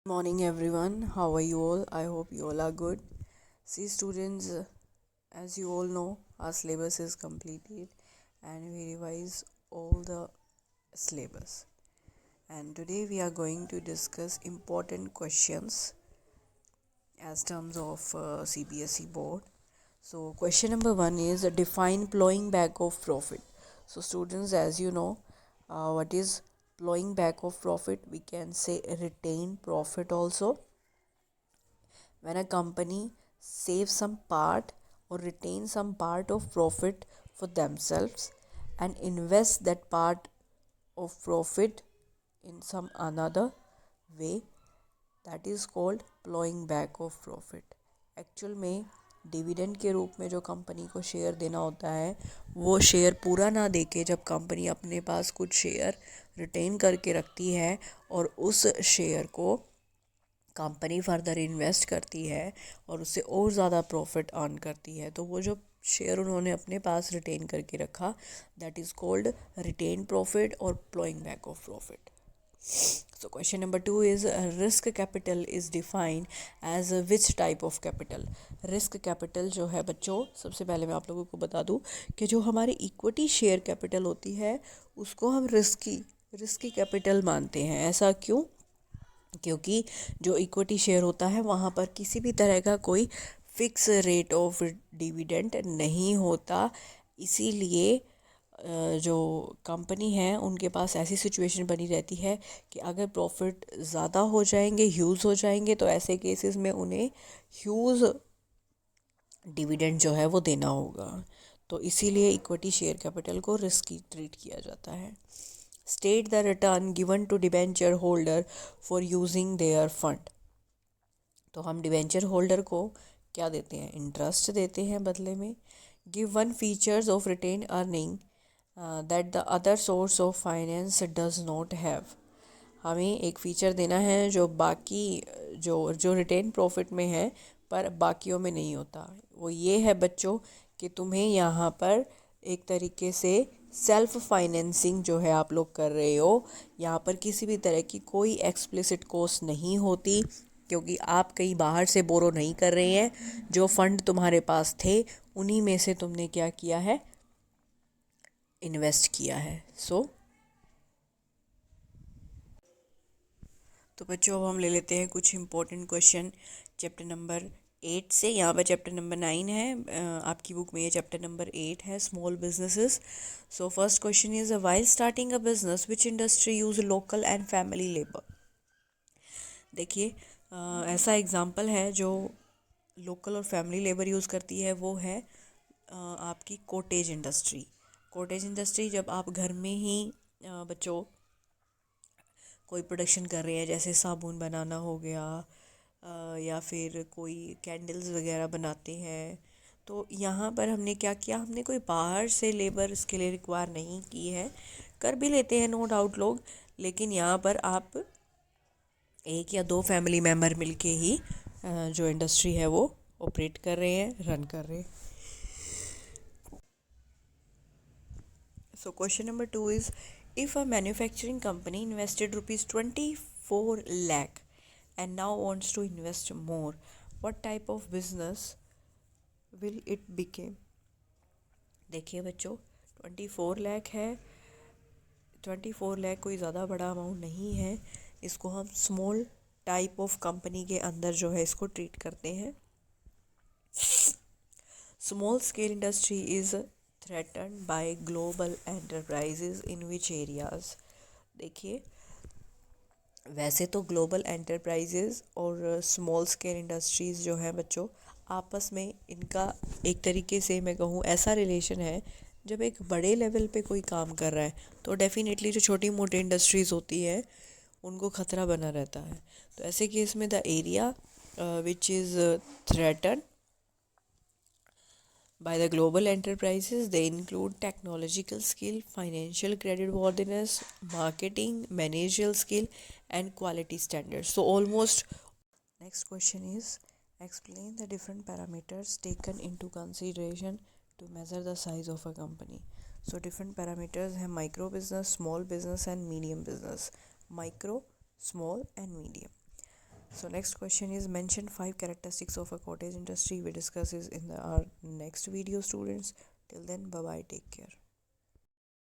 Morning everyone, how are you all? I hope you all are good. See students, as you all know, our syllabus is completed and we revise all the syllabus, and today we are going to discuss important questions as terms of CBSE board. So question number 1 is define plowing back of profit. So students, as you know, what is plowing back of profit? We can say retained profit also. When a company saves some part or retains some part of profit for themselves and invests that part of profit in some another way, that is called plowing back of profit. Actual में dividend के रूप में जो company को share देना होता है, वो शेयर पूरा ना देके जब कंपनी अपने पास कुछ शेयर रिटेन करके रखती है और उस शेयर को कंपनी फर्दर इन्वेस्ट करती है और उससे और ज़्यादा प्रॉफिट अर्न करती है, तो वो जो शेयर उन्होंने अपने पास रिटेन करके रखा, that is called retained profit और ploughing back of profit. So question number 2 is risk capital is defined as which type of capital. Risk capital जो है बच्चों, सबसे पहले मैं आप लोगों को बता दूं कि जो हमारी इक्विटी शेयर कैपिटल होती है उसको हम रिस्की कैपिटल मानते हैं. ऐसा क्यों? क्योंकि जो इक्विटी शेयर होता है वहाँ पर किसी भी तरह का कोई फिक्स रेट ऑफ डिविडेंड नहीं होता. इसीलिए जो कंपनी है उनके पास ऐसी सिचुएशन बनी रहती है कि अगर प्रॉफिट ज़्यादा हो जाएंगे, ह्यूज हो जाएंगे, तो ऐसे केसेस में उन्हें ह्यूज डिविडेंड जो है वो देना होगा. तो इसीलिए इक्विटी शेयर कैपिटल को रिस्की ट्रीट किया जाता है. State the return given to debenture holder for using their fund. तो हम डिबेंचर होल्डर को क्या देते हैं? इंटरेस्ट देते हैं बदले में. Give one features of retained earning that the other source of finance does not have. हमें एक फ़ीचर देना है जो बाकी जो रिटेन प्रॉफिट में है पर बाकियों में नहीं होता. वो ये है बच्चों कि तुम्हें यहाँ पर एक तरीके से सेल्फ फाइनेंसिंग जो है आप लोग कर रहे हो. यहाँ पर किसी भी तरह की कोई एक्सप्लिसिट कॉस्ट नहीं होती, क्योंकि आप कहीं बाहर से बोरो नहीं कर रहे हैं. जो फंड तुम्हारे पास थे उन्हीं में से तुमने क्या किया है? इन्वेस्ट किया है. तो बच्चों अब हम ले लेते हैं कुछ इंपॉर्टेंट क्वेश्चन चैप्टर नंबर 8 से. यहाँ पर चैप्टर नंबर 9 है, आपकी बुक में ये चैप्टर नंबर 8 है, small businesses. So first question is while starting a business which industry use local and family labour. देखिए, ऐसा एग्जांपल है जो लोकल और फैमिली लेबर यूज़ करती है, वो है आपकी कॉटेज इंडस्ट्री. कॉटेज इंडस्ट्री जब आप घर में ही बच्चों कोई प्रोडक्शन कर रहे हैं, जैसे साबुन बनाना हो गया या फिर कोई कैंडल्स वगैरह बनाते हैं, तो यहाँ पर हमने क्या किया? हमने कोई बाहर से लेबर इसके लिए रिक्वायर नहीं की है. कर भी लेते हैं नो डाउट लोग, लेकिन यहाँ पर आप एक या दो फैमिली मेम्बर मिलके ही जो इंडस्ट्री है वो ऑपरेट कर रहे हैं, रन कर रहे हैं. So question number 2 is, if a manufacturing company invested rupees 24 lakh and now wants to invest more, what type of business will it become? देखिए बच्चों, 24 लाख है. 24 लाख कोई ज़्यादा बड़ा अमाउंट नहीं है. इसको हम स्मॉल टाइप ऑफ कंपनी के अंदर जो है इसको ट्रीट करते हैं. Small scale industry is threatened by global enterprises in which areas. देखिए, वैसे तो ग्लोबल एंटरप्राइजेज़ और स्मॉल स्केल इंडस्ट्रीज़ जो हैं बच्चों, आपस में इनका एक तरीके से मैं कहूँ ऐसा रिलेशन है, जब एक बड़े लेवल पे कोई काम कर रहा है तो डेफिनेटली जो छोटी मोटी इंडस्ट्रीज़ होती है उनको ख़तरा बना रहता है. तो ऐसे केस में the area which is threaten by the global enterprises, they include technological skill, financial creditworthiness, marketing, managerial skill, and quality standards. So almost. Next question is, explain the different parameters taken into consideration to measure the size of a company. So different parameters हैं micro business, small business and medium business. Micro, small and medium. So next question is, mention 5 characteristics of a cottage industry. We discuss this in our next video, students. Till then, bye bye, take care.